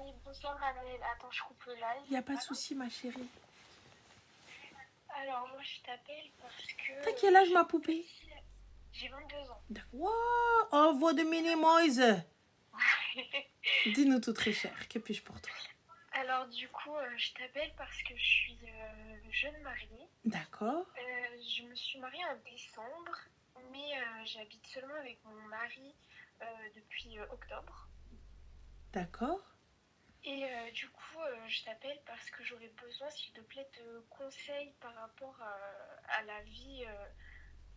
Oui, bonsoir Annelle. Attends, je coupe le live. Il n'y a pas de souci, ma chérie. Alors, moi, je t'appelle parce que... T'as quel âge, ma poupée? J'ai 22 ans. Wow, envoie de mini Moise. Dis-nous tout, très cher. Que puis-je pour toi? Alors, du coup, je t'appelle parce que je suis jeune mariée. D'accord. Je me suis mariée en décembre, mais j'habite seulement avec mon mari depuis octobre. D'accord. Et du coup, je t'appelle parce que j'aurais besoin, s'il te plaît, de conseils par rapport à la vie,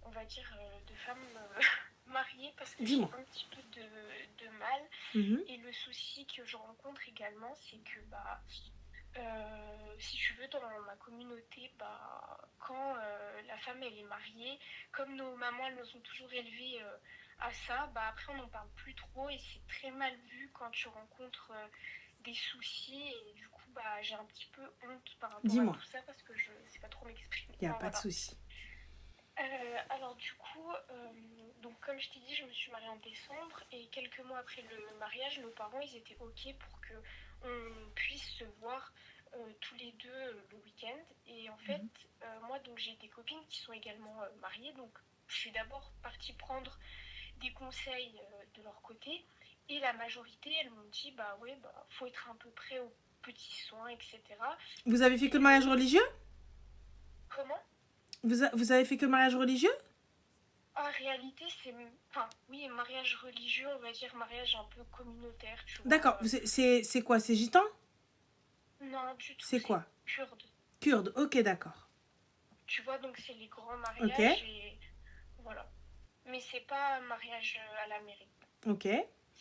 on va dire, de femme mariée, parce que j'ai Dis-moi. un petit peu de mal. Mhm. Et le souci que je rencontre également, c'est que, si tu veux, dans ma communauté, quand la femme, elle est mariée, comme nos mamans, elles nous ont toujours élevés à ça, après, on n'en parle plus trop et c'est très mal vu quand tu rencontres... des soucis et du coup j'ai un petit peu honte par rapport à tout ça parce que je sais pas trop m'exprimer. Il n'y a pas de souci. Alors du coup, donc comme je t'ai dit, je me suis mariée en décembre et quelques mois après le mariage, nos parents ils étaient ok pour que on puisse se voir tous les deux le week-end. Et en fait, moi donc j'ai des copines qui sont également mariées, donc je suis d'abord partie prendre des conseils de leur côté. Et la majorité, elles m'ont dit, faut être un peu près aux petits soins, etc. Vous avez fait que le mariage religieux? Comment? Vous avez fait que le mariage religieux? En réalité, oui, mariage religieux, on va dire mariage un peu communautaire, tu vois. D'accord, c'est quoi? C'est gitan? Non, du tout. C'est quoi? Kurde. Kurde, ok, d'accord. Tu vois, donc c'est les grands mariages et voilà. Mais c'est pas un mariage à la mairie. Ok,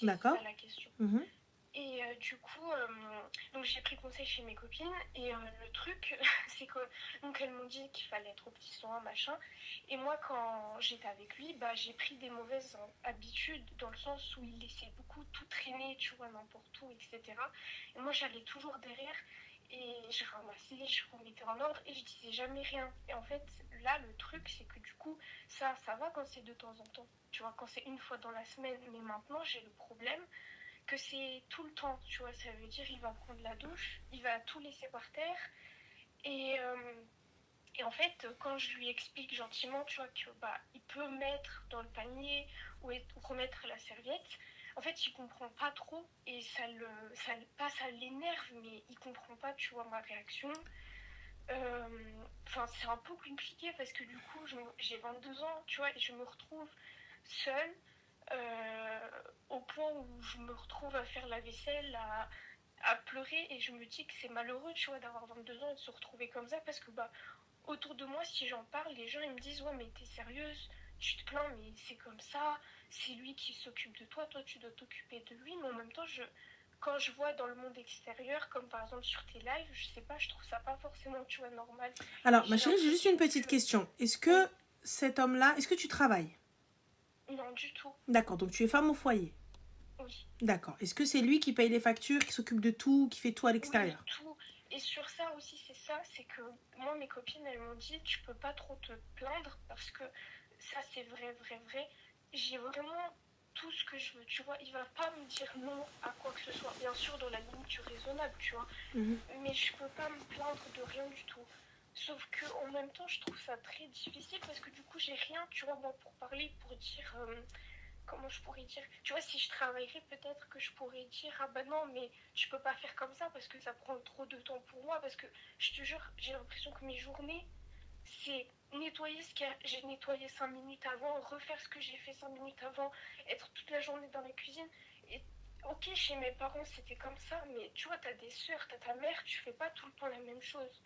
d'accord. C'est ça la question. Et du coup, donc j'ai pris conseil chez mes copines et le truc, c'est que donc elles m'ont dit qu'il fallait être au petit soin, machin. Et moi, quand j'étais avec lui, j'ai pris des mauvaises habitudes dans le sens où il laissait beaucoup tout traîner, tu vois, n'importe où, etc. Et moi, j'allais toujours derrière et je ramassais, je remettais en ordre et je disais jamais rien. Et en fait, là, le truc, c'est que du coup, ça va quand c'est de temps en temps, tu vois, quand c'est une fois dans la semaine. Mais maintenant, j'ai le problème que c'est tout le temps, tu vois, ça veut dire il va prendre la douche, il va tout laisser par terre et en fait quand je lui explique gentiment, tu vois, que il peut mettre dans le panier ou remettre la serviette, en fait il comprend pas trop et ça l'énerve mais il comprend pas, tu vois, ma réaction. C'est un peu compliqué parce que du coup j'ai 22 ans, tu vois, et je me retrouve seule au point où je me retrouve à faire la vaisselle, à pleurer et je me dis que c'est malheureux, tu vois, d'avoir 22 ans et de se retrouver comme ça parce que autour de moi, si j'en parle, les gens ils me disent ouais mais t'es sérieuse, tu te plains mais c'est comme ça, c'est lui qui s'occupe de toi, toi tu dois t'occuper de lui, mais en même temps quand je vois dans le monde extérieur, comme par exemple sur tes lives, je sais pas, je trouve ça pas forcément, tu vois, normal. Alors ma chérie, j'ai juste une petite question. Est-ce que cet homme-là, est-ce que tu travailles? Non, du tout. D'accord, donc tu es femme au foyer? Oui. D'accord. Est-ce que c'est lui qui paye les factures, qui s'occupe de tout, qui fait tout à l'extérieur? Oui, tout. Et sur ça aussi, c'est que moi, mes copines, elles m'ont dit, tu peux pas trop te plaindre parce que ça, c'est vrai, vrai, vrai. J'ai vraiment tout ce que je veux, tu vois. Il va pas me dire non à quoi que ce soit. Bien sûr, dans la limite du raisonnable, tu vois. Mais je peux pas me plaindre de rien du tout. Sauf que en même temps, je trouve ça très difficile parce que du coup, j'ai rien, tu vois, moi, pour parler, pour dire... comment je pourrais dire, tu vois, si je travaillerais, peut-être que je pourrais dire ah ben non mais je peux pas faire comme ça parce que ça prend trop de temps pour moi, parce que je te jure, j'ai l'impression que mes journées c'est nettoyer ce que j'ai nettoyé 5 minutes avant, refaire ce que j'ai fait 5 minutes avant, être toute la journée dans la cuisine. Et ok, chez mes parents c'était comme ça, mais tu vois, t'as des sœurs, t'as ta mère, tu fais pas tout le temps la même chose.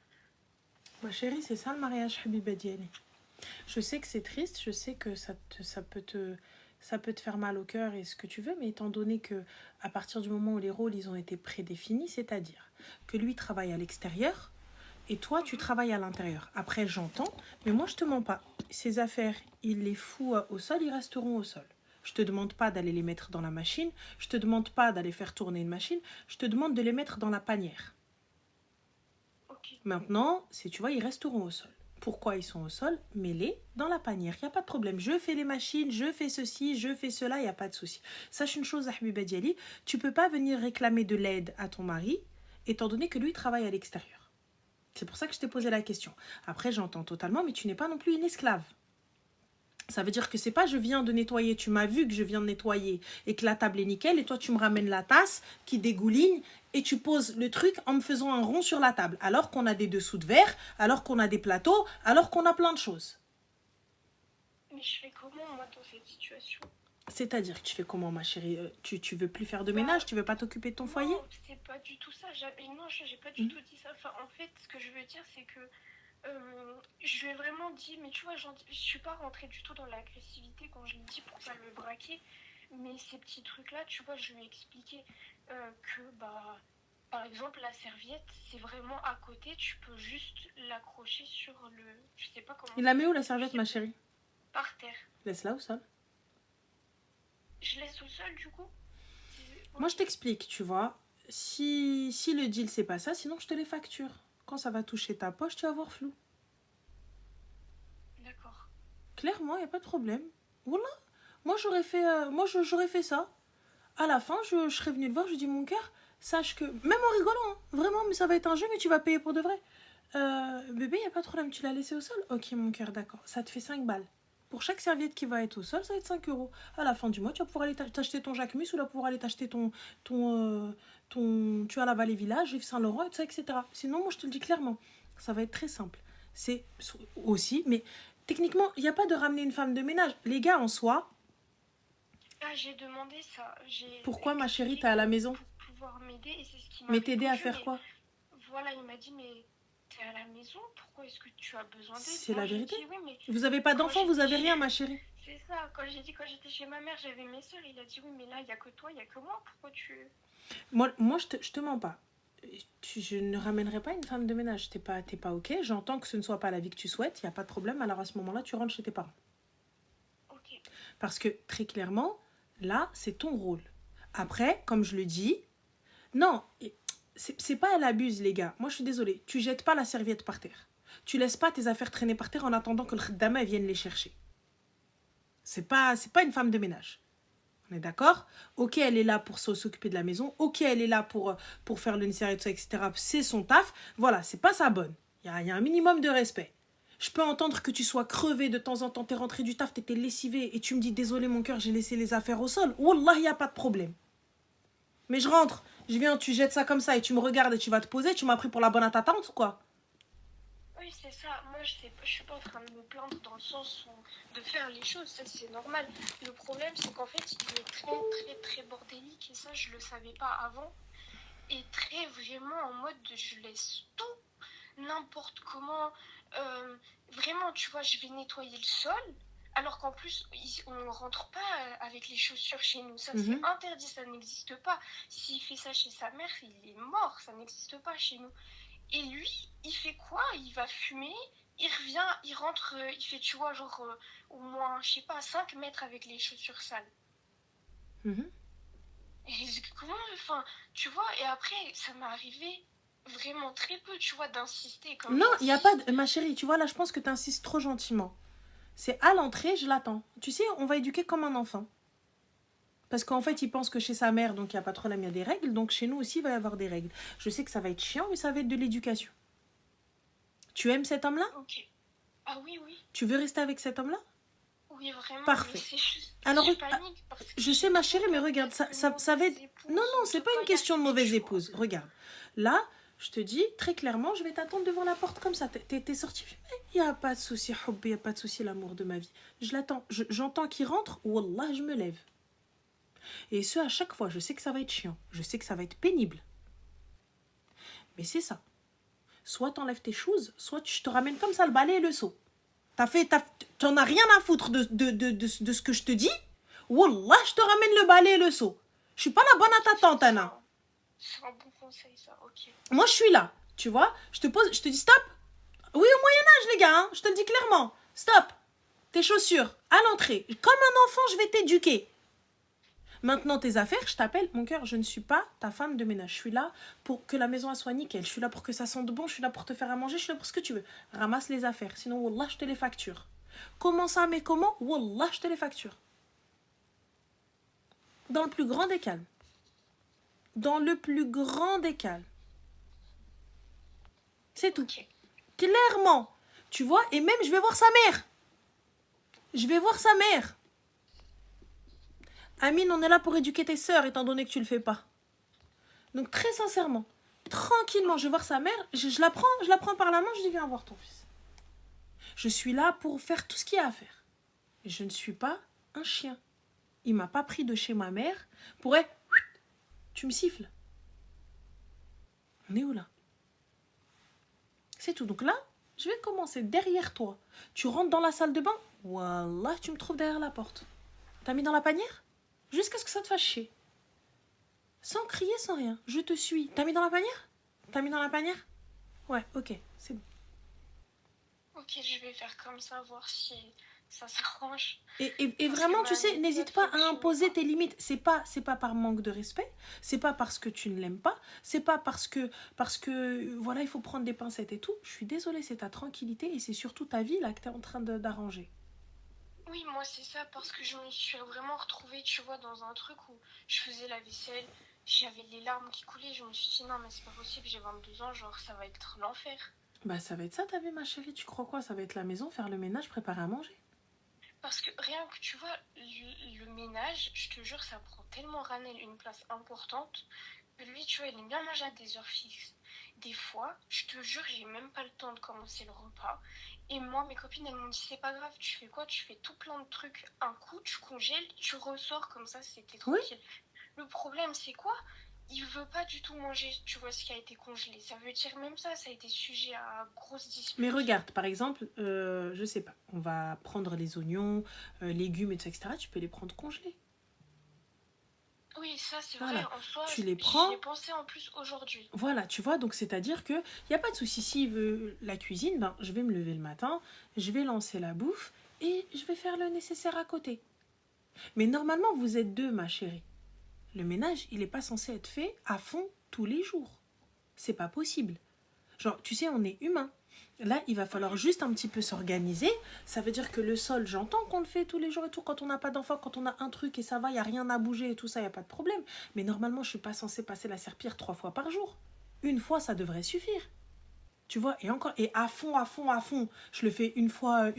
Ma chérie, c'est ça le mariage, Habiba Diali. Je sais que c'est triste, je sais que ça peut te faire mal au cœur et ce que tu veux, mais étant donné que à partir du moment où les rôles ils ont été prédéfinis, c'est-à-dire que lui travaille à l'extérieur et toi tu travailles à l'intérieur. Après j'entends, mais moi je te mens pas. Ces affaires, il les fout au sol, ils resteront au sol. Je te demande pas d'aller les mettre dans la machine, je te demande pas d'aller faire tourner une machine, je te demande de les mettre dans la panière. Okay. Maintenant, si tu vois, ils resteront au sol. Pourquoi ils sont au sol? Mets-les dans la panière, il n'y a pas de problème. Je fais les machines, je fais ceci, je fais cela, il n'y a pas de souci. Sache une chose, Habiba Diali, tu ne peux pas venir réclamer de l'aide à ton mari, étant donné que lui travaille à l'extérieur. C'est pour ça que je t'ai posé la question. Après, j'entends totalement, mais tu n'es pas non plus une esclave. Ça veut dire que c'est pas je viens de nettoyer, tu m'as vu que je viens de nettoyer et que la table est nickel et toi tu me ramènes la tasse qui dégouline et tu poses le truc en me faisant un rond sur la table alors qu'on a des dessous de verre, alors qu'on a des plateaux, alors qu'on a plein de choses. Mais je fais comment moi dans cette situation? C'est-à-dire que tu fais comment ma chérie? Tu veux plus faire de ménage? Tu veux pas t'occuper de ton foyer? Non, c'est pas du tout ça. Non, j'ai pas du tout dit ça. Enfin, en fait, ce que je veux dire, c'est que je lui ai vraiment dit, mais tu vois, je suis pas rentrée du tout dans l'agressivité quand je lui ai dit pour pas le braquer. Mais ces petits trucs-là, tu vois, je lui ai expliqué que, bah, par exemple, la serviette, c'est vraiment à côté, tu peux juste l'accrocher sur le... Je sais pas comment... Il la met où la serviette, ma chérie? Par terre. Laisse-la au sol. Je laisse au sol, du coup? Moi, je t'explique, tu vois. Si le deal, c'est pas ça, sinon je te les facture. Quand ça va toucher ta poche, tu vas voir flou. D'accord. Clairement, il n'y a pas de problème. Voilà. Moi, j'aurais fait ça. À la fin, je serais venue le voir, je lui dis, mon cœur, sache que, même en rigolant, hein, vraiment, mais ça va être un jeu, mais tu vas payer pour de vrai. Bébé, il n'y a pas de problème, tu l'as laissé au sol? Ok, mon cœur, d'accord. Ça te fait 5 balles. Pour chaque serviette qui va être au sol, ça va être 5 euros. À la fin du mois, tu vas pouvoir aller t'acheter ton Jacquemus ou là pouvoir aller t'acheter tu as la Vallée Village, Yves Saint-Laurent, et ça, etc. Sinon, moi, je te le dis clairement, ça va être très simple. C'est aussi, mais techniquement, il n'y a pas de ramener une femme de ménage. Les gars, en soi... Ah, j'ai demandé ça. Pourquoi, ma chérie, t'es à la maison? Pour pouvoir m'aider, et c'est ce qui m'a Mais t'aider à répondu, faire mais quoi? voilà, il m'a dit, mais t'es à la maison, pourquoi est-ce que tu as besoin d'aide? C'est Moi, la j'ai vérité. dit, oui, mais Vous avez pas quand d'enfant, vous j'étais avez chez- rien, ma chérie. C'est ça, quand j'ai dit, quand j'étais chez ma mère, j'avais mes soeurs, il a dit, oui, mais là, il n'y a que toi, il n'y a que moi, pourquoi tu... Moi je te mens pas. Je ne ramènerai pas une femme de ménage. T'es pas ok. J'entends que ce ne soit pas la vie que tu souhaites. Il n'y a pas de problème. Alors à ce moment-là, tu rentres chez tes parents. Ok. Parce que très clairement, là, c'est ton rôle. Après, comme je le dis, non, c'est pas elle abuse, les gars. Moi, je suis désolée. Tu jettes pas la serviette par terre. Tu laisses pas tes affaires traîner par terre en attendant que le khaddama vienne les chercher. C'est pas une femme de ménage. On est d'accord? Ok, elle est là pour s'occuper de la maison. Ok, elle est là pour faire le nécessaire et tout ça, etc. C'est son taf. Voilà, c'est pas sa bonne. Il y a un minimum de respect. Je peux entendre que tu sois crevé de temps en temps. T'es rentré du taf, t'étais lessivé et tu me dis désolé mon cœur, j'ai laissé les affaires au sol. Wallah, il n'y a pas de problème. Mais je rentre, je viens, tu jettes ça comme ça et tu me regardes et tu vas te poser. Tu m'as pris pour la bonne à ta tante ou quoi? Oui, c'est ça. Moi, je suis pas en train de me plaindre dans le sens où de faire les choses, ça c'est normal. Le problème, c'est qu'en fait, il est très, très, très bordélique et ça, je le savais pas avant. Et très vraiment en mode de je laisse tout, n'importe comment. Vraiment, tu vois, je vais nettoyer le sol. Alors qu'en plus, on ne rentre pas avec les chaussures chez nous. Ça, c'est interdit, ça n'existe pas. S'il fait ça chez sa mère, il est mort. Ça n'existe pas chez nous. Et lui, il fait quoi? Il va fumer, il revient, il rentre, il fait, tu vois, genre au moins, je sais pas, 5 mètres avec les chaussures sales. Et comment, enfin, tu vois, et après, ça m'est arrivé vraiment très peu, tu vois, d'insister. Comme non, il n'y a pas de... Ma chérie, tu vois, là, je pense que tu insistes trop gentiment. C'est à l'entrée, je l'attends. Tu sais, on va éduquer comme un enfant. Parce qu'en fait, il pense que chez sa mère, donc il n'y a pas de problème, il y a des règles. Donc chez nous aussi, il va y avoir des règles. Je sais que ça va être chiant, mais ça va être de l'éducation. Tu aimes cet homme-là? Ok. Ah oui, oui. Tu veux rester avec cet homme-là? Oui, vraiment. Parfait. Alors, je sais, ma chérie, mais regarde, ça va être... Non, c'est pas une question de mauvaise épouse. Regarde. Là, je te dis, très clairement, je vais t'attendre devant la porte comme ça. T'es sortie. Il n'y a pas de souci, il n'y a pas de souci, l'amour de ma vie. Je l'attends. J'entends qu'il rentre. Wallah, je me lève. Et ce, à chaque fois, je sais que ça va être chiant. Je sais que ça va être pénible. Mais c'est ça. Soit t'enlèves tes choses, soit je te ramène comme ça le balai et le seau. T'en as rien à foutre de ce que je te dis. Wallah, je te ramène le balai et le seau. Je suis pas la bonne à ta tante, Anna. C'est un bon conseil, ça, ok. Moi, je suis là, tu vois. Je te dis stop. Oui, au Moyen-Âge, les gars, hein, je te le dis clairement. Stop. Tes chaussures, à l'entrée. Comme un enfant, je vais t'éduquer. Maintenant, tes affaires, je t'appelle. Mon cœur, je ne suis pas ta femme de ménage. Je suis là pour que la maison soit nickel. Je suis là pour que ça sente bon. Je suis là pour te faire à manger. Je suis là pour ce que tu veux. Ramasse les affaires. Sinon, wallah, je te les facture. Comment ça, mais comment? Wallah, je te les facture. Dans le plus grand des calmes. Dans le plus grand des calmes. C'est tout. Ok. Clairement. Tu vois, et même, je vais voir sa mère. Je vais voir sa mère. Amine, on est là pour éduquer tes sœurs, étant donné que tu le fais pas. Donc, très sincèrement, tranquillement, je vais voir sa mère, je la prends par la main, je dis, viens voir ton fils. Je suis là pour faire tout ce qu'il y a à faire. Je ne suis pas un chien. Il m'a pas pris de chez ma mère pour être... Tu me siffles. On est où là? C'est tout. Donc là, je vais commencer derrière toi. Tu rentres dans la salle de bain. Wallah, tu me trouves derrière la porte. T'as mis dans la panière? Jusqu'à ce que ça te fasse chier. Sans crier, sans rien. Je te suis. T'as mis dans la panière? T'as mis dans la panière? Ouais, ok, c'est bon. Ok, je vais faire comme ça, voir si ça s'arrange. Et Parce vraiment, que tu sais, ma n'hésite méthode pas à fonctionne imposer pas. tes limites. C'est pas par manque de respect. C'est pas parce que tu ne l'aimes pas. C'est pas parce que, voilà, il faut prendre des pincettes et tout. Je suis désolée, c'est ta tranquillité et c'est surtout ta vie là que t'es en train d'arranger. Oui, moi c'est ça, parce que je me suis vraiment retrouvée, tu vois, dans un truc où je faisais la vaisselle, j'avais les larmes qui coulaient, je me suis dit non mais c'est pas possible, j'ai 22 ans, genre ça va être l'enfer. Bah, ça va être ça ta vie, ma chérie. Tu crois quoi? Ça va être la maison, faire le ménage, préparer à manger. Parce que rien que tu vois, le ménage, je te jure, ça prend tellement Ranel une place importante que lui, tu vois, il aime bien manger à des heures fixes. Des fois, je te jure, j'ai même pas le temps de commencer le repas. Et moi, mes copines, elles m'ont dit, c'est pas grave, tu fais quoi? Tu fais tout plein de trucs. Un coup, tu congèles, tu ressors comme ça, c'était Oui. tranquille. Le problème, c'est quoi? Il veut pas du tout manger, tu vois, ce qui a été congelé. Ça veut dire même ça a été sujet à grosses Mais disputes. regarde, par exemple, je sais pas, on va prendre les oignons, légumes, etc. Tu peux les prendre congelés. Oui, ça c'est Voilà. vrai, en soi, Tu les j'y ai prends. pensé en plus aujourd'hui. Voilà, tu vois, donc c'est-à-dire que y a pas de souci. S'il veut la cuisine, ben, je vais me lever le matin, je vais lancer la bouffe et je vais faire le nécessaire à côté. Mais normalement, vous êtes deux, ma chérie. Le ménage, il n'est pas censé être fait à fond tous les jours. C'est pas possible. Genre, tu sais, on est humain. Là, il va falloir juste un petit peu s'organiser. Ça veut dire que le sol, j'entends qu'on le fait tous les jours et tout. Quand on n'a pas d'enfant, quand on a un truc et ça va, il n'y a rien à bouger et tout ça, il n'y a pas de problème. Mais normalement, je ne suis pas censée passer la serpillière 3 fois par jour. Une fois, ça devrait suffire. Tu vois, et encore, et à fond, à fond, à fond. Je le fais une fois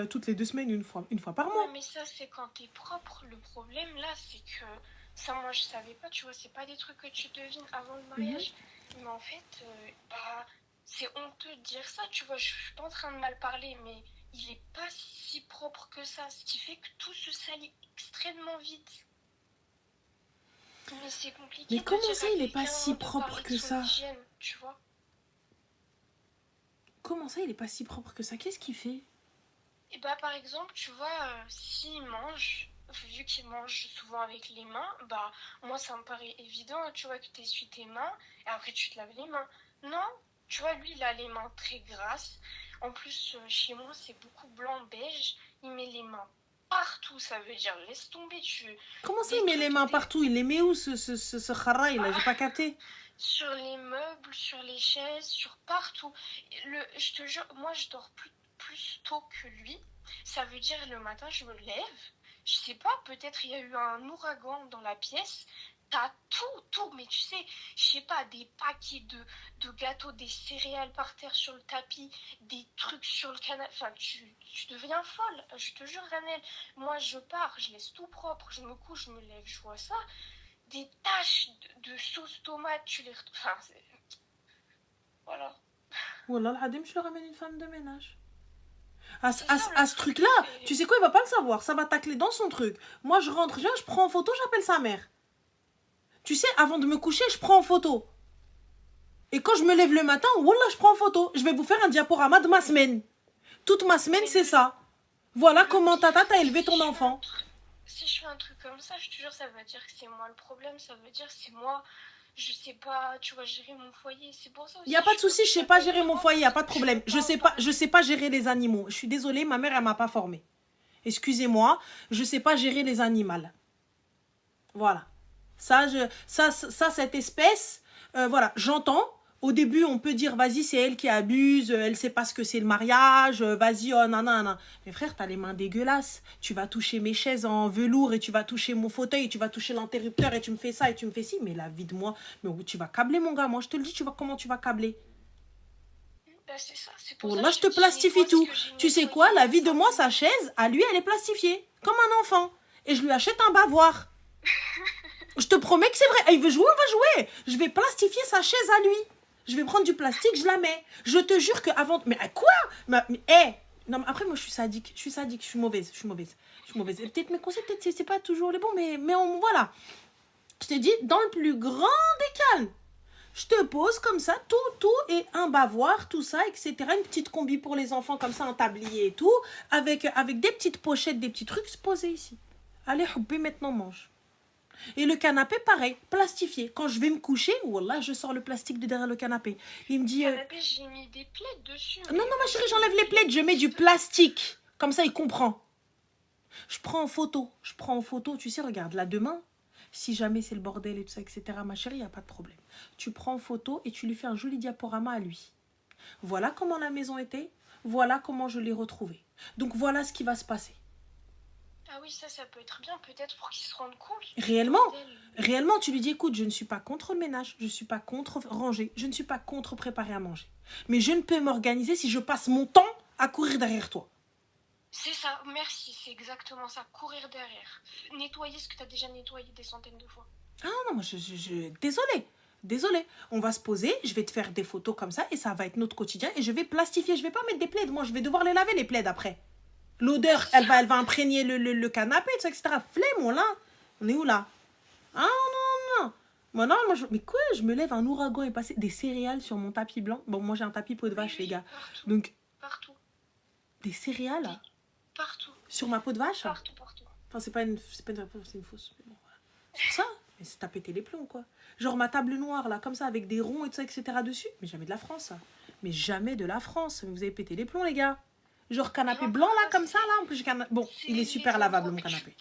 toutes les 2 semaines, une fois par mois. Ouais, mais ça c'est quand t'es propre. Le problème là, c'est que ça, moi je savais pas, tu vois, c'est pas des trucs que tu devines avant le mariage. Mais en fait, bah, c'est honteux de dire ça, tu vois, je suis pas en train de mal parler, mais il est pas si propre que ça, ce qui fait que tout se salit extrêmement vite. Mais c'est compliqué Mais de comment dire ça, à il est pas quelqu'un si de propre parler de que son ça? hygiène, tu vois. Comment ça, il est pas si propre que ça? Qu'est-ce qu'il fait? Et bah par exemple, tu vois, s'il mange, vu qu'il mange souvent avec les mains, bah moi ça me paraît évident, tu vois, que tu essuies tes mains et après tu te laves les mains. Non, tu vois, lui il a les mains très grasses. En plus, chez moi c'est beaucoup blanc-beige. Il met les mains partout, ça veut dire laisse tomber, Comment ça, des il met les trucs, mains partout? Il les met où, ce kharaï, là? J'ai pas capté. sur les meubles, sur les chaises, sur partout. Je te jure, moi je dors plus tôt que lui. Ça veut dire le matin je me lève. Je sais pas, peut-être il y a eu un ouragan dans la pièce. T'as tout, mais tu sais, je sais pas, des paquets de gâteaux, des céréales par terre sur le tapis, des trucs sur le canapé. Enfin, tu deviens folle, je te jure, Ranel. Moi, je pars, je laisse tout propre, je me couche, je me lève, je vois ça. Des taches de sauce tomate, tu les retrouves. Enfin, voilà. Wallah, l'adem, je leur ramène une femme de ménage. À C'est ça le ce truc, truc-là, c'est. tu sais quoi, il va pas le savoir. Ça va tacler dans son truc. Moi, je rentre, je prends en photo, j'appelle sa mère. Tu sais, avant de me coucher, je prends en photo. Et quand je me lève le matin, wallah, je prends en photo. Je vais vous faire un diaporama de ma semaine. Toute ma semaine, Mais c'est ça. Voilà comment pire, t'as c'est élevé ton enfant. Si je fais un truc comme ça, je te jure, ça veut dire que c'est moi le problème. Ça veut dire que c'est moi. Je sais pas, tu vois, gérer mon foyer. C'est pour ça aussi. Il y a pas de souci, je sais pas gérer mon foyer, y a pas de Je problème. veux pas autant. Je sais pas gérer les animaux. Je suis désolée, ma mère elle m'a pas formée. Excusez-moi, je sais pas gérer les animaux. Voilà. Cette espèce, voilà, j'entends. Au début, on peut dire, vas-y, c'est elle qui abuse, elle sait pas ce que c'est le mariage, vas-y, oh, nanana. Mais frère, t'as les mains dégueulasses. Tu vas toucher mes chaises en velours et tu vas toucher mon fauteuil et tu vas toucher l'interrupteur et tu me fais ça et tu me fais ci. Mais la vie de moi, mais tu vas câbler, mon gars. Moi, je te le dis, comment tu vas câbler. Bah, c'est ça, c'est pour Oh, ça là, que je je te te dis, plastifie nettoie ce tout. que j'ai Tu sais quoi, nettoyé la il y a vie de 5 moi, sa minutes. chaise, à lui, elle est plastifiée. Comme un enfant. Et je lui achète un bavoir. Je te promets que c'est vrai. Il veut jouer, on va jouer. Je vais plastifier sa chaise à lui. Je vais prendre du plastique, je la mets. Je te jure qu'avant... Mais quoi? Non, mais après, moi, je suis sadique. Je suis mauvaise. Et peut-être mes conseils, peut-être c'est pas toujours les bons, mais voilà. Je te dis, dans le plus grand des calmes. Je te pose comme ça, tout, et un bavoir, tout ça, etc. Une petite combi pour les enfants, comme ça, un tablier et tout. Avec des petites pochettes, des petits trucs, se poser ici. Allez, hubbi, maintenant, mange. Et le canapé, pareil, plastifié. Quand je vais me coucher, wallah, je sors le plastique de derrière le canapé. Il me dit... Le canapé, j'ai mis des plaids dessus. Non, ma chérie, j'enlève les plaids, je mets du plastique. Comme ça, il comprend. Je prends en photo. Tu sais, regarde, là, demain, si jamais c'est le bordel et tout ça, etc., ma chérie, il n'y a pas de problème. Tu prends en photo et tu lui fais un joli diaporama à lui. Voilà comment la maison était. Voilà comment je l'ai retrouvée. Donc, voilà ce qui va se passer. Ah oui, ça peut être bien, peut-être pour qu'ils se rendent compte. Réellement, tu lui dis, écoute, je ne suis pas contre le ménage, je ne suis pas contre ranger, je ne suis pas contre préparer à manger. Mais je ne peux m'organiser si je passe mon temps à courir derrière toi. C'est ça, merci, c'est exactement ça, courir derrière. Nettoyer ce que tu as déjà nettoyé des centaines de fois. Ah non, moi, désolée. On va se poser, je vais te faire des photos comme ça et ça va être notre quotidien et je vais plastifier. Je vais pas mettre des plaids, moi, je vais devoir les laver, les plaids après. L'odeur, elle va imprégner le canapé, etc. Flemme, là. On est où là? Ah non. Mais quoi, je me lève, un ouragan est passé, des céréales sur mon tapis blanc. Bon, moi j'ai un tapis peau de vache, les gars. Partout. Donc, partout. Des céréales Partout. sur ma peau de vache. Partout. Enfin, c'est pas une réponse, c'est une fausse. Mais bon, voilà. Sur ça, mais c'est t'as pété les plombs, quoi. Genre ma table noire, là, comme ça, avec des ronds et tout ça, etc. dessus. Mais jamais de la France, ça. Mais jamais de la France. Vous avez pété les plombs, les gars. Genre canapé blanc, là, comme ça, là. En plus, bon, il est super lavable, mon canapé.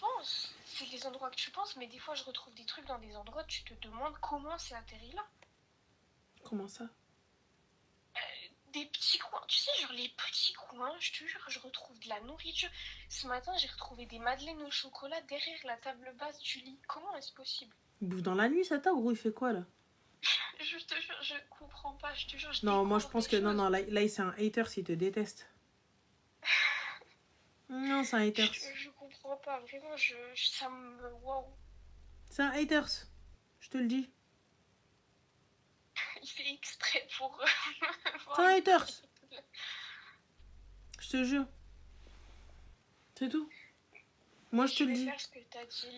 C'est les endroits que tu penses, mais des fois, je retrouve des trucs dans des endroits, tu te demandes comment c'est atterri là. Comment ça? Des petits coins, tu sais, genre les petits coins, je te jure, je retrouve de la nourriture. Ce matin, j'ai retrouvé des madeleines au chocolat derrière la table basse du lit. Comment est-ce possible? Il bouffe dans la nuit, ça t'a, ou gros, il fait quoi, là? Je te jure, je comprends pas, je te jure. Non, moi, je pense que... Non, là, c'est un hater s'il te déteste. Non, c'est un haters. Je comprends pas, vraiment, ça me... Waouh. C'est un haters, je te le dis. Il fait exprès pour... C'est un haters. Je te jure. C'est tout. Moi, je te le dis.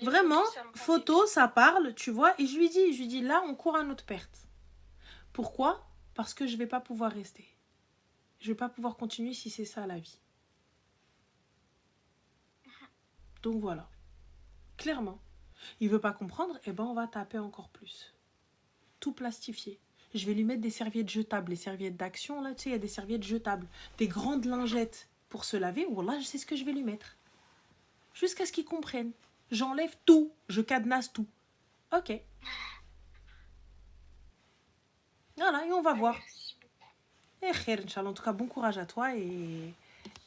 Vraiment, photo, ça parle, tu vois. Et je lui dis, là, on court à notre perte. Pourquoi? Parce que je vais pas pouvoir rester. Je vais pas pouvoir continuer si c'est ça la vie. Donc voilà. Clairement. Il veut pas comprendre, eh ben on va taper encore plus. Tout plastifié. Je vais lui mettre des serviettes jetables. Les serviettes d'action, là, tu sais, il y a des serviettes jetables. Des grandes lingettes pour se laver. Wallah, je sais ce que je vais lui mettre. Jusqu'à ce qu'il comprenne. J'enlève tout. Je cadenasse tout. Ok. Voilà, et on va voir. Et khair, Inch'Allah. En tout cas, bon courage à toi et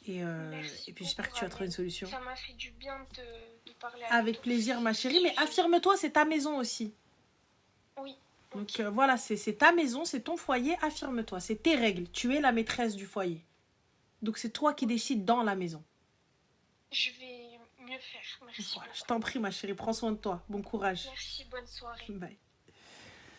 puis j'espère que tu vas trouver une solution. Ça m'a fait du bien de parler avec plaisir, ma chérie. Mais affirme-toi, c'est ta maison aussi. Oui. Donc voilà, c'est ta maison, c'est ton foyer. Affirme-toi, c'est tes règles. Tu es la maîtresse du foyer. Donc c'est toi qui décides dans la maison. Je vais mieux faire. Merci. Voilà, je t'en prie, ma chérie. Prends soin de toi. Bon courage. Merci, bonne soirée. Bye.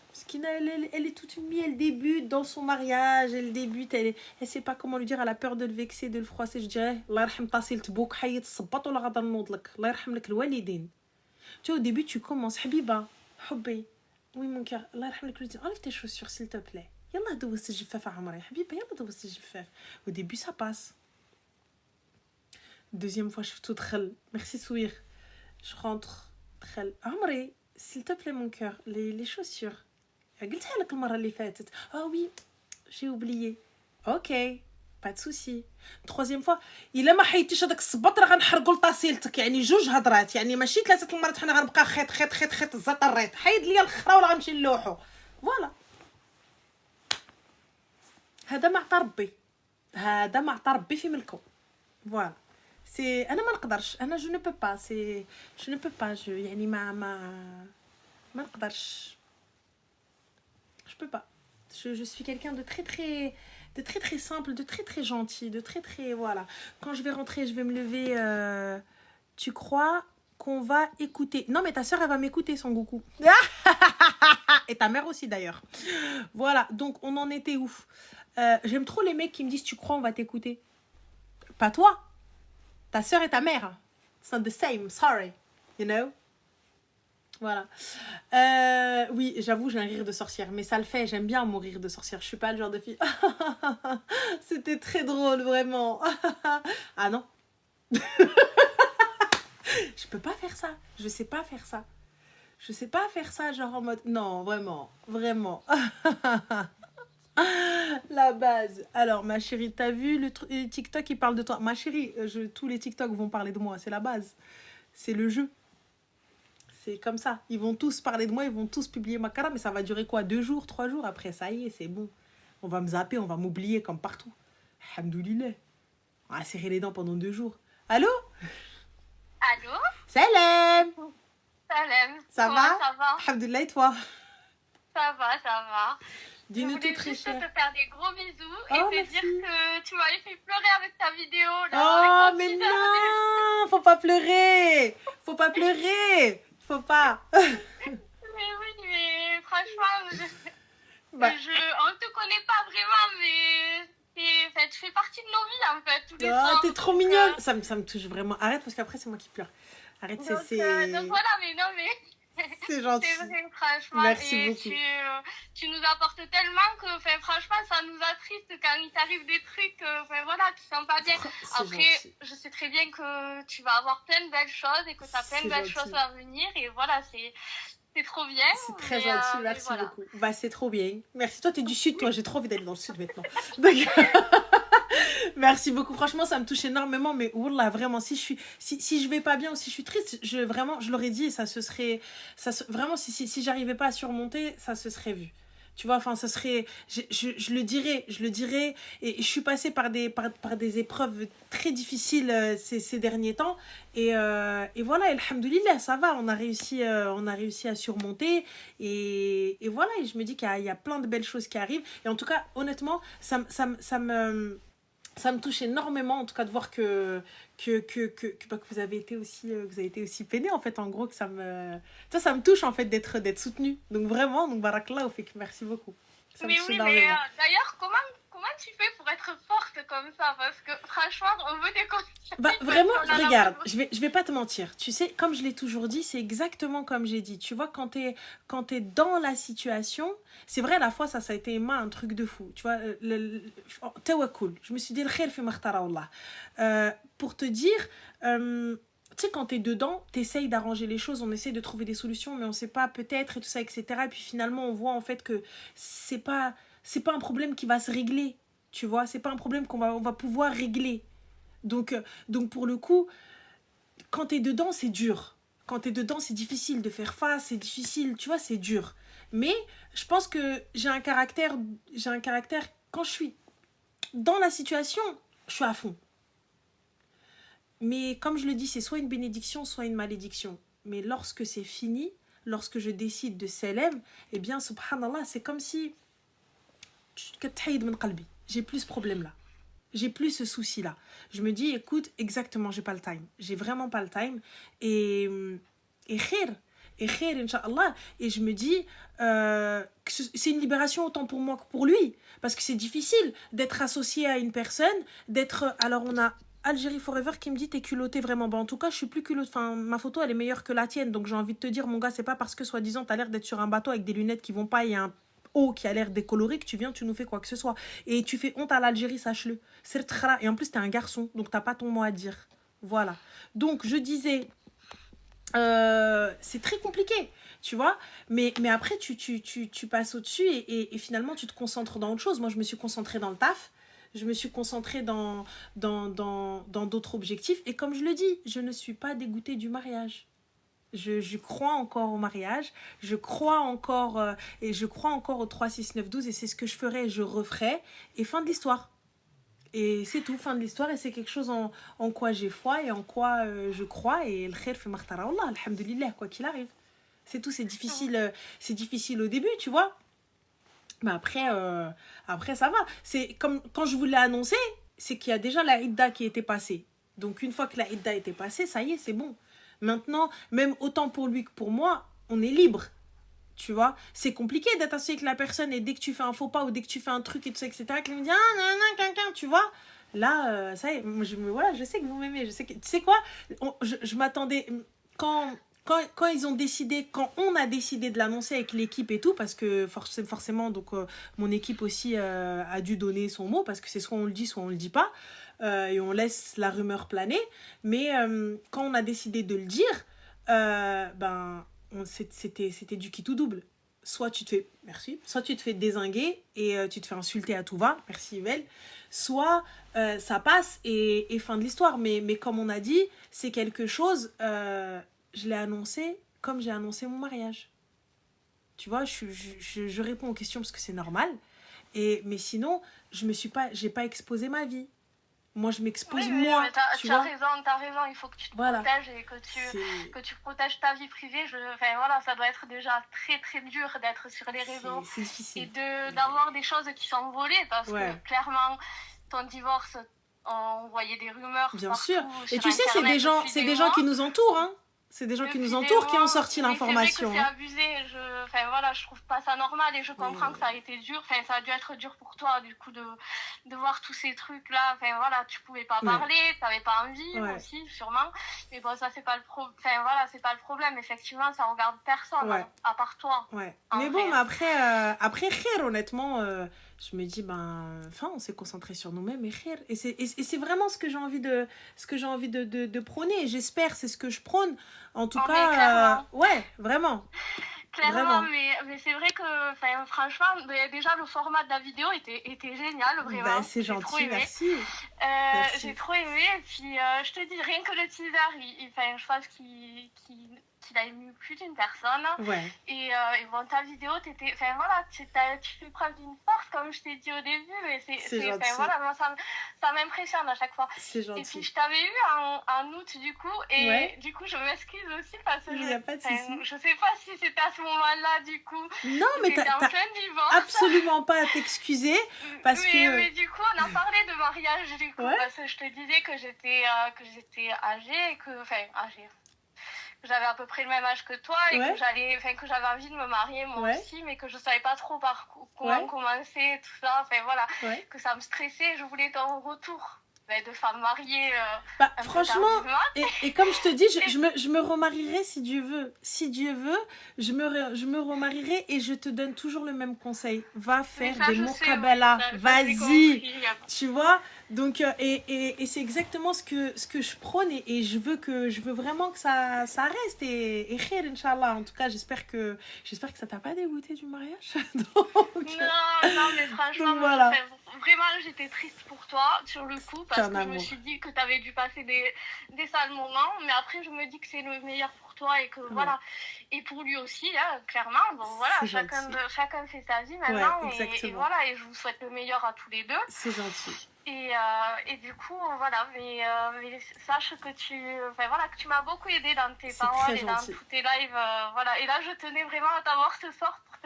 Parce qu'elle est toute mielle, elle débute dans son mariage, elle débute, elle sait pas comment lui dire, elle a peur de le vexer, de le froisser. Je dirais, Allah yarham tasil tbouk, hayet sabat wala ghada nnoud lak, Allah yarham lak l'walidin. Tu vois, au début, tu commences, Habiba, Hubbi, oui mon cœur, Allah yarham lak l'walidin, enlève tes chaussures s'il te plaît. Yallah douz tjifaf à Amari, Habiba, yallah douz tjifaf. Au début, ça passe. Deuxième fois, je fais tout trel. Merci Souir. Je rentre, trel. Amari, s'il te plaît mon cœur, les chaussures. قلتها لك المرة اللي فاتت. Ah oui, j'ai oublié. Ok. Pas de souci. Troisième fois, الا ما حيدتيش هذاك الصباط راه غنحرقوا لطاسيلتك، يعني جوج هضرات، يعني ماشي ثلاثه المرات حنا غنبقى خيط الزطريط، حيد ليا الاخرى ولا غنمشي نلوحو. فوالا. هذا ما عطى ربي، هذا ما عطى ربي في ملكو. فوالا. سي انا ما نقدرش، انا جو نو بو با، سي جو نو بو با، جو يعني ما نقدرش. Je peux pas. Je suis quelqu'un de très très simple, de très très gentil, de très très voilà. Quand je vais rentrer, je vais me lever. Tu crois qu'on va écouter? Non, mais ta soeur, elle va m'écouter, son Goku. Et ta mère aussi d'ailleurs. Voilà. Donc on en était où? J'aime trop les mecs qui me disent tu crois on va t'écouter. Pas toi. Ta soeur et ta mère. It's not the same. Sorry. You know. Voilà. Oui, j'avoue, j'ai un rire de sorcière, mais ça le fait, j'aime bien mon rire de sorcière. Je suis pas le genre de fille. C'était très drôle, vraiment. Ah non. Je peux pas faire ça. Je sais pas faire ça. Je sais pas faire ça, genre en mode. Non, vraiment. Vraiment. La base. Alors, ma chérie, t'as vu le TikTok, il parle de toi. Ma chérie, tous les TikTok vont parler de moi, c'est la base. C'est le jeu. C'est comme ça. Ils vont tous parler de moi, ils vont tous publier ma cara, mais ça va durer quoi? 2 jours, 3 jours? Après, ça y est, c'est bon. On va me zapper, on va m'oublier comme partout. Alhamdoulilah. On va serrer les dents pendant 2 jours. Allô? Allô? Salam! Salam. Ça Comment va? ça va? Alhamdoulilah, et toi? Ça va, ça va. Je Dis-nous voulais tout très juste cher. te faire des gros bisous et Oh, te merci. dire que tu m'avais fait pleurer avec ta vidéo. Là, Oh, avec mais ton petit non! Faut pas pleurer! Faut pas pleurer! Faut pas! Mais oui, mais franchement, Bah. on ne te connaît pas vraiment, mais tu fais partie de nos vies en fait, tous les Oh, soirs. t'es trop mignonne! Ça me touche vraiment. Arrête, parce qu'après, c'est moi qui pleure. Arrête, Donc voilà, mais non, mais c'est gentil. c'est vrai, franchement. Merci et beaucoup. tu nous apportes tellement que, franchement, ça nous attriste quand il t'arrive des trucs, voilà, tu te sens pas bien. C'est Après, gentil. je sais très bien que tu vas avoir plein de belles choses et que tu as plein de C'est belles gentil. choses à venir. Et voilà, c'est trop bien. C'est très mais, gentil, mais merci voilà. beaucoup. Bah, c'est trop bien. Merci. Toi, t'es du sud, toi. J'ai trop envie d'aller dans le sud maintenant. Donc, merci beaucoup. Franchement, ça me touche énormément. Mais wallah, vraiment, si je vais pas bien ou si je suis triste, je l'aurais dit, ça se serait. Vraiment, si j'arrivais pas à surmonter, ça se serait vu. Tu vois, enfin, ce serait. Je le dirais. Et je suis passée par des épreuves très difficiles ces derniers temps. Et voilà, alhamdoulilah, ça va. On a réussi à surmonter. Et voilà, et je me dis qu'il y a plein de belles choses qui arrivent. Et en tout cas, honnêtement, ça me touche énormément, en tout cas, de voir que vous avez été aussi peiné, en fait, en gros, que ça me touche, en fait, d'être soutenu. Donc, vraiment, donc, barakallah, au fait que merci beaucoup. Ça me Mais touche oui, mais énormément. d'ailleurs, comment tu fais pour être forte comme ça? Parce que franchement, on veut des conseils. Bah, vraiment, On en a regarde, besoin. je vais pas te mentir. Tu sais, comme je l'ai toujours dit, c'est exactement comme j'ai dit. Tu vois, quand t'es dans la situation, c'est vrai, la fois, ça a été un truc de fou. Tu vois, tawakkul. Je me suis dit, le khair fi ma ikhtara Allah. Pour te dire, tu sais, quand t'es dedans, t'essayes d'arranger les choses, on essaye de trouver des solutions, mais on sait pas, peut-être, et tout ça, etc. Et puis finalement, on voit en fait que c'est pas un problème qui va se régler. Tu vois, c'est pas un problème on va pouvoir régler. Donc pour le coup, quand t'es dedans, c'est dur. Quand t'es dedans, c'est difficile de faire face, c'est difficile, tu vois, c'est dur. Mais je pense que j'ai un caractère, quand je suis dans la situation, je suis à fond. Mais comme je le dis, c'est soit une bénédiction, soit une malédiction. Mais lorsque c'est fini, lorsque je décide de s'élève, eh bien, subhanallah, c'est comme si j'ai plus ce problème-là. J'ai plus ce souci-là. Je me dis, écoute, exactement, j'ai pas le time. J'ai vraiment pas le time. Et khair, Inch'Allah. Et je me dis que c'est une libération autant pour moi que pour lui. Parce que c'est difficile d'être associé à une personne, d'être... Alors, on a Algérie Forever qui me dit, t'es culotté vraiment. En tout cas, je suis plus culottée. Enfin, ma photo, elle est meilleure que la tienne. Donc, j'ai envie de te dire, mon gars, c'est pas parce que, soi-disant, t'as l'air d'être sur un bateau avec des lunettes qui vont pas et un haut qui a l'air décoloré que tu viens, tu nous fais quoi que ce soit. Et tu fais honte à l'Algérie, sache-le. Et en plus, t'es un garçon, donc t'as pas ton mot à dire. Voilà. Donc, je disais, c'est très compliqué, tu vois. Mais après, tu passes au-dessus et finalement, tu te concentres dans autre chose. Moi, je me suis concentrée dans le taf. je me suis concentrée dans d'autres objectifs. Et comme je le dis, je ne suis pas dégoûtée du mariage. Je crois encore au mariage, je crois encore et je crois encore au 3, 6, 9, 12 et c'est ce que je ferai, je referai et fin de l'histoire. Et c'est tout, fin de l'histoire et c'est quelque chose en quoi j'ai foi et en quoi je crois et le khair fi makhtara Allah, alhamdulillah, quoi qu'il arrive. C'est tout, c'est difficile au début, tu vois. Mais après ça va. C'est comme quand je vous l'ai annoncé, c'est qu'il y a déjà la idda qui était passée. Donc une fois que la idda était passée, ça y est, c'est bon. Maintenant, même autant pour lui que pour moi, on est libre. Tu vois, c'est compliqué d'être associé avec la personne et dès que tu fais un faux pas ou dès que tu fais un truc et tout ça, etc., qu'il me dit ah, nan, nan, quelqu'un, tu vois. Là, ça y est, voilà, je sais que vous m'aimez. Je sais que, tu sais quoi, je m'attendais. Quand ils ont décidé, quand on a décidé de l'annoncer avec l'équipe et tout, parce que forcément, donc mon équipe aussi a dû donner son mot, parce que c'est soit on le dit, soit on le dit pas, et on laisse la rumeur planer. Mais quand on a décidé de le dire, c'était du qui tout double. Soit tu te fais, merci, soit tu te fais dézinguer et tu te fais insulter à tout va, merci Yvel, soit ça passe et fin de l'histoire. Mais comme on a dit, c'est quelque chose, je l'ai annoncé comme j'ai annoncé mon mariage. Tu vois, je réponds aux questions parce que c'est normal. Mais sinon, j'ai pas exposé ma vie. Moi, je m'expose oui, moi. Mais tu as raison, il faut que tu te protèges et que tu protèges ta vie privée. Enfin, voilà, ça doit être déjà très très dur d'être sur les réseaux c'est difficile. Et d'avoir des choses qui sont volées parce que clairement, ton divorce, on voyait des rumeurs. Bien partout, sûr. Et tu sais, c'est des gens qui nous entourent, hein. C'est des gens qui nous entourent qui ont sorti l'information. C'est vrai que c'est abusé. Enfin voilà, je trouve pas ça normal et je comprends que ça a été dur. Enfin, ça a dû être dur pour toi du coup de voir tous ces trucs là. Enfin voilà, tu pouvais pas parler, t'avais pas envie aussi sûrement. Mais bon, ça c'est pas le Enfin voilà, c'est pas le problème. Effectivement, ça regarde personne à part toi. Mais bon, mais après khair, honnêtement. Je me dis on s'est concentré sur nous-mêmes et c'est vraiment ce que j'ai envie de prôner et j'espère c'est ce que je prône en tout cas vraiment clairement mais c'est vrai que franchement déjà le format de la vidéo était génial vraiment. C'est gentil, merci. J'ai trop aimé et puis je te dis rien que le teaser je pense qu'il a ému plus d'une personne et bon ta vidéo tu fais preuve d'une force comme je t'ai dit au début mais c'est voilà moi ça m'impressionne à chaque fois. C'est gentil. Et puis je t'avais eu en août du coup et du coup je m'excuse aussi parce que y a pas de souci. je sais pas si c'était à ce moment-là du coup. Non mais t'as en plein divorce. Absolument pas à t'excuser parce mais du coup on a parlé de mariage du coup parce que je te disais que j'étais âgée et que j'avais à peu près le même âge que toi et que j'avais envie de me marier moi aussi mais que je savais pas trop par comment commencer tout ça que ça me stressait. Je voulais ton retour de femme mariée franchement et comme je te dis je me remarierai si Dieu veut je me remarierai et je te donne toujours le même conseil, va faire des muqabala, vas-y, tu vois. Donc et c'est exactement ce que je prône et je veux vraiment que ça reste et khair inchallah. En tout cas j'espère que ça t'a pas dégoûté du mariage. non mais franchement voilà. Vraiment j'étais triste pour toi sur le coup parce que je me suis dit que t'avais dû passer des sales moments mais après je me dis que c'est le meilleur pour toi et que voilà et pour lui aussi clairement bon voilà chacun fait sa vie maintenant et voilà et je vous souhaite le meilleur à tous les deux. C'est gentil. Et du coup voilà mais sache que que tu m'as beaucoup aidé dans tes paroles et dans tous tes lives voilà et là je tenais vraiment à t'avoir ce soir pour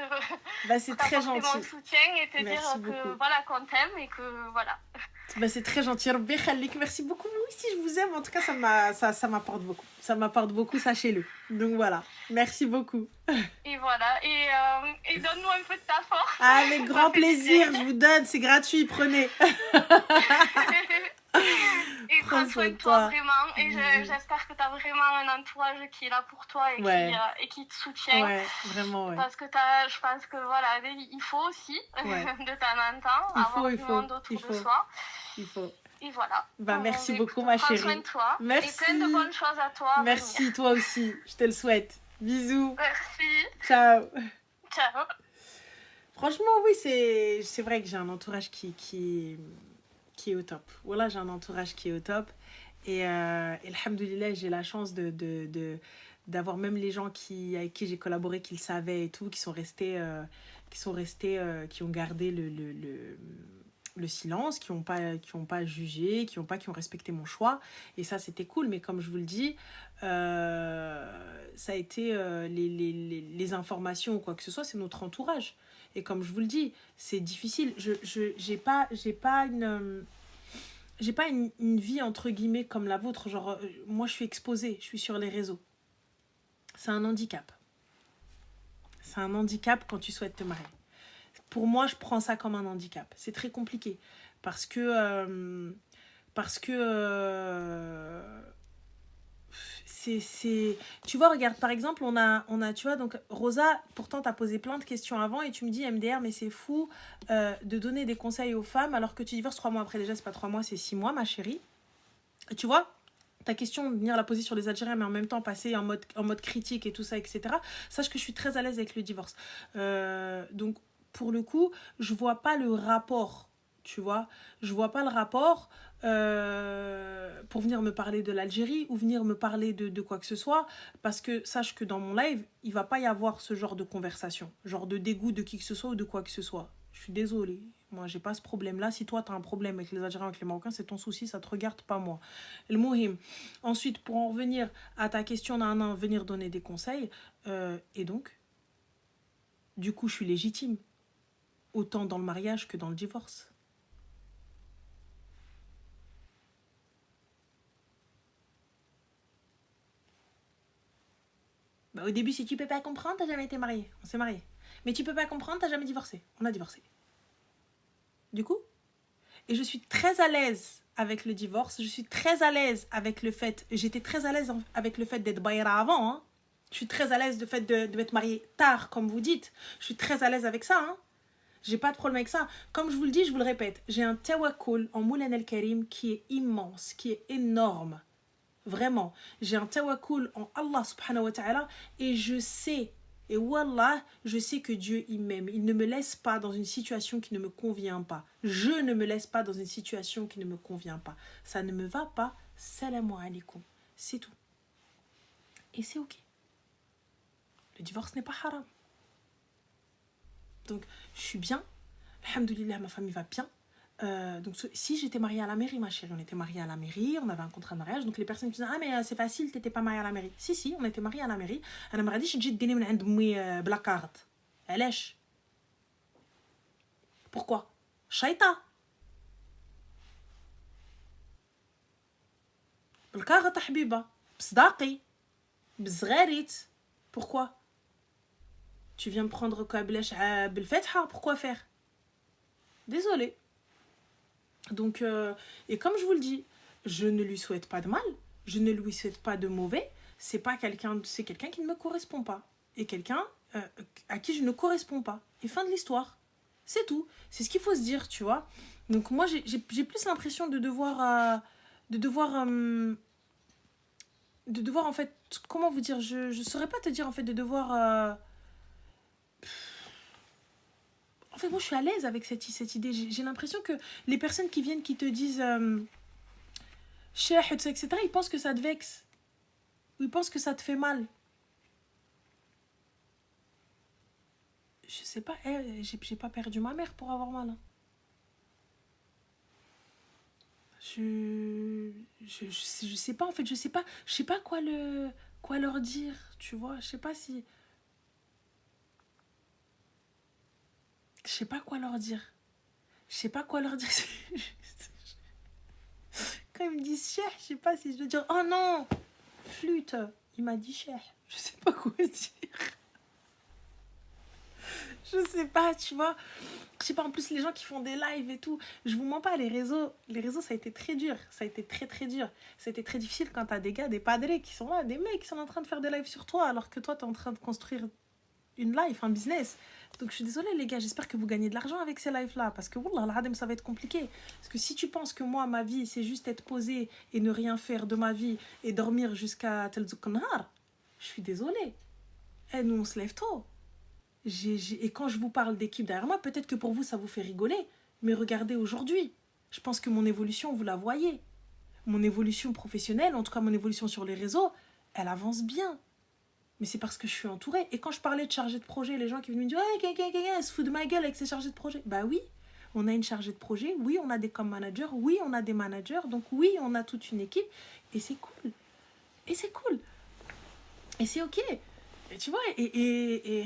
c'est très gentil mon soutien et te merci dire beaucoup. Que voilà qu'on t'aime et que voilà. C'est très gentil. Rabbi Khalik, merci beaucoup. Moi aussi, je vous aime. En tout cas, ça m'apporte beaucoup. Ça m'apporte beaucoup, sachez-le. Donc voilà. Merci beaucoup. Et voilà. Et donne-nous un peu de ta force. Avec grand plaisir. Je vous donne. C'est gratuit. Prenez. Et prends soin de toi vraiment. Et j'espère que tu as vraiment un entourage qui est là pour toi et qui te soutient. Ouais, vraiment, Parce que je pense que voilà, il faut aussi, de temps en temps, avoir du monde autour de soi. Il faut. Et voilà. Merci beaucoup, ma chérie. Prends soin de toi. Merci. Et plein de bonnes choses à toi. Merci, toi aussi. Je te le souhaite. Bisous. Merci. Ciao. Ciao. Franchement, oui, c'est vrai que j'ai un entourage qui qui est au top. Voilà, j'ai un entourage qui est au top. Et alhamdoulilah, j'ai la chance d'avoir même les gens avec qui j'ai collaboré, qui le savaient et tout, qui ont gardé le silence, qui ont pas jugé, qui ont respecté mon choix. Et ça, c'était cool. Mais comme je vous le dis, ça a été les informations ou quoi que ce soit, c'est notre entourage. Et comme je vous le dis, c'est difficile. J'ai pas une vie entre guillemets comme la vôtre. Genre, moi, je suis exposée, je suis sur les réseaux. C'est un handicap. C'est un handicap quand tu souhaites te marier. Pour moi, je prends ça comme un handicap. C'est très compliqué parce que tu vois, regarde, par exemple, on a tu vois, donc Rosa, pourtant t'as posé plein de questions avant et tu me dis MDR, mais c'est fou de donner des conseils aux femmes alors que tu divorces 3 mois après. Déjà, c'est pas 3 mois, c'est 6 mois, ma chérie. Et tu vois, ta question de venir la poser sur les Algériens, mais en même temps passer en mode critique et tout ça, etc. Sache que je suis très à l'aise avec le divorce. Donc, pour le coup, je vois pas le rapport, tu vois. Je vois pas le rapport pour venir me parler de l'Algérie ou venir me parler de quoi que ce soit, parce que sache que dans mon live, il va pas y avoir ce genre de conversation, genre de dégoût de qui que ce soit ou de quoi que ce soit. Je suis désolée. Moi, j'ai pas ce problème-là. Si toi, tu as un problème avec les Algériens, avec les Marocains, c'est ton souci, ça te regarde, pas moi. Le mohim. Ensuite, pour en revenir à ta question d'un venir donner des conseils, et donc, du coup, je suis légitime, autant dans le mariage que dans le divorce. Bah, au début, si tu peux pas comprendre, t'as jamais été marié. On s'est marié. Mais tu peux pas comprendre, t'as jamais divorcé. On a divorcé. Du coup, et je suis très à l'aise avec le divorce. Je suis très à l'aise avec le fait... J'étais très à l'aise avec le fait d'être baïra avant. Hein. Je suis très à l'aise du fait de m'être mariée tard, comme vous dites. Je suis très à l'aise avec ça. Hein. J'ai pas de problème avec ça. Comme je vous le dis, je vous le répète. J'ai un tawakkul en Moulan el-Karim qui est immense, qui est énorme. Vraiment. J'ai un tawakkul en Allah subhanahu wa ta'ala et je sais... Et wallah, je sais que Dieu, il m'aime. Il ne me laisse pas dans une situation qui ne me convient pas. Je ne me laisse pas dans une situation qui ne me convient pas. Ça ne me va pas. Salam alaikum. C'est tout. Et c'est ok. Le divorce n'est pas haram. Donc, je suis bien. Alhamdoulilah, ma famille va bien. Donc, si j'étais mariée à la mairie, ma chérie, on était mariés à la mairie, on avait un contrat de mariage. Donc, les personnes qui disaient, ah, mais c'est facile, t'étais pas mariée à la mairie. Si, on était mariés à la mairie. أنا ما غاديش نجي ديني من عند أمي بلا كارت. علاش؟ Pourquoi? شيطة. بالكارت حبيبة. بصداقي. بصغاريت. Pourquoi? Tu viens me prendre quoi بالفتحة? Pourquoi faire? Désolée. Donc, et comme je vous le dis, je ne lui souhaite pas de mal, je ne lui souhaite pas de mauvais, c'est quelqu'un qui ne me correspond pas, et quelqu'un à qui je ne corresponds pas. Et fin de l'histoire. C'est tout. C'est ce qu'il faut se dire, tu vois. Donc moi, j'ai plus l'impression de devoir en fait, comment vous dire, je saurais pas te dire en fait, de devoir... En fait, moi, je suis à l'aise avec cette idée. J'ai l'impression que les personnes qui viennent, qui te disent Cheikh, etc., ils pensent que ça te vexe. Ou ils pensent que ça te fait mal. Je sais pas, j'ai pas perdu ma mère pour avoir mal. Hein. Je sais pas, en fait, je sais pas quoi leur dire, tu vois. Je sais pas si... Je sais pas quoi leur dire. Quand ils me disent Cheikh, je sais pas si je dois dire oh non, flûte. Il m'a dit Cheikh. Je sais pas quoi dire. Je sais pas, tu vois. Je sais pas, en plus, les gens qui font des lives et tout, je vous mens pas, les réseaux, ça a été très dur. Ça a été très, très dur. Ça a été très difficile quand t'as des gars, des padres qui sont là, des mecs qui sont en train de faire des lives sur toi, alors que toi, t'es en train de construire une life, un business. Donc je suis désolée les gars, j'espère que vous gagnez de l'argent avec ces lives là, parce que wallah al-adem, ça va être compliqué. Parce que si tu penses que moi ma vie c'est juste être posée et ne rien faire de ma vie et dormir jusqu'à tel nahar, je suis désolée. Nous on se lève tôt. Et quand je vous parle d'équipe derrière moi, peut-être que pour vous ça vous fait rigoler, mais regardez aujourd'hui. Je pense que mon évolution, vous la voyez. Mon évolution professionnelle, en tout cas mon évolution sur les réseaux, elle avance bien. Mais c'est parce que je suis entourée. Et quand je parlais de chargé de projet, les gens qui venaient me dire « Ouais, elle se fout de ma gueule avec ses chargés de projet. » Bah oui, on a une chargée de projet, oui, on a des com managers, oui, on a des managers, donc oui, on a toute une équipe. Et c'est cool. Et c'est cool. Et c'est ok. Et tu vois, et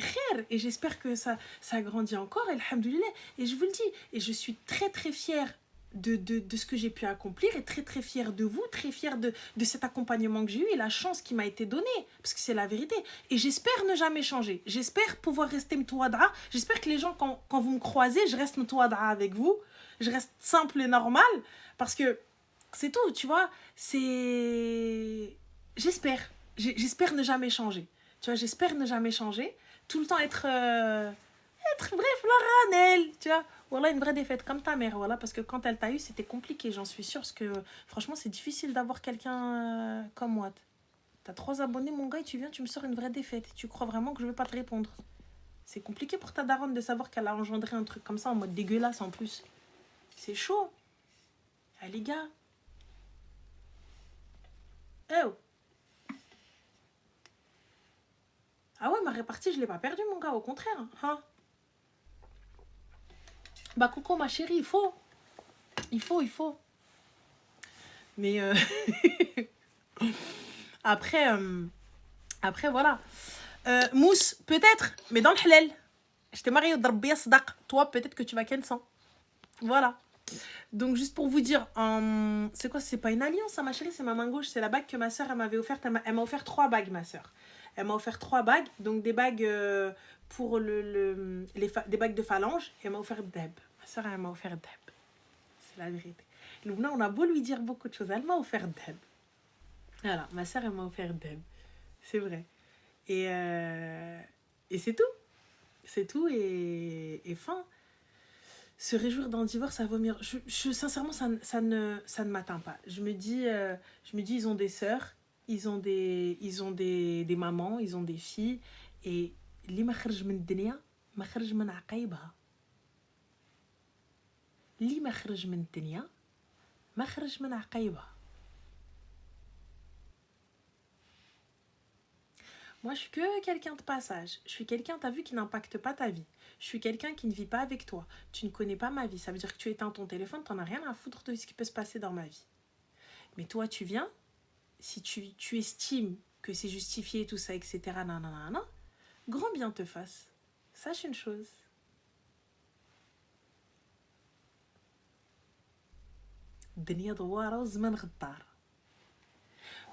j'espère que ça grandit encore, alhamdoulilah. Et je vous le dis, et je suis très très fière de ce que j'ai pu accomplir et très très fière de vous, très fière de cet accompagnement que j'ai eu et la chance qui m'a été donnée, parce que c'est la vérité. Et j'espère ne jamais changer. J'espère pouvoir rester mtouadra. J'espère que les gens, quand vous me croisez, je reste mtouadra avec vous. Je reste simple et normal, parce que c'est tout, tu vois. C'est... J'espère ne jamais changer. Tu vois, j'espère ne jamais changer. Tout le temps être bref, la ranelle, tu vois. Voilà, une vraie défaite comme ta mère, voilà, parce que quand elle t'a eu, c'était compliqué, j'en suis sûre, parce que franchement, c'est difficile d'avoir quelqu'un comme moi. T'as 3 abonnés, mon gars, et tu viens, tu me sors une vraie défaite. Tu crois vraiment que je vais pas te répondre? C'est compliqué pour ta daronne de savoir qu'elle a engendré un truc comme ça, en mode dégueulasse en plus. C'est chaud. Ah, les gars. Oh. Ah ouais, ma répartie, je l'ai pas perdue, mon gars, au contraire. Hein. Bah, Coco, ma chérie, il faut. Mais après, voilà. Mousse, peut-être, mais dans le halal. Je t'ai marié au Drabia Sadaq. Toi, peut-être que tu vas ken sans. Voilà. Donc, juste pour vous dire, c'est quoi? C'est pas une alliance, ça, ma chérie, c'est ma main gauche. C'est la bague que ma soeur m'avait offerte. Elle m'a offert 3 bagues, ma soeur. Elle m'a offert 3 bagues. Donc, des bagues pour des bagues de phalange. Et elle m'a offert Deb. Ma soeur, elle m'a offert Deb. C'est la vérité. Loubna, on a beau lui dire beaucoup de choses. Elle m'a offert Deb. Voilà, ma soeur, elle m'a offert Deb. C'est vrai. Et c'est tout. C'est tout. Et fin. Se réjouir d'un divorce, ça vomir. Sincèrement, ça ne m'atteint pas. Je me dis, ils ont des sœurs, ils ont des mamans, ils ont des filles. Et li ma kharj min dunya, ma kharj min aqaibha. Li ma kharj min dunya, ma kharj min aqaibha. Moi, je suis que quelqu'un de passage. Je suis quelqu'un, t'as vu, qui n'impacte pas ta vie. Je suis quelqu'un qui ne vit pas avec toi. Tu ne connais pas ma vie. Ça veut dire que tu éteins ton téléphone, t'en as rien à foutre de ce qui peut se passer dans ma vie. Mais toi, tu viens, si tu estimes que c'est justifié, tout ça, etc., nanana, grand bien te fasse. Sache une chose.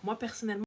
Moi, personnellement,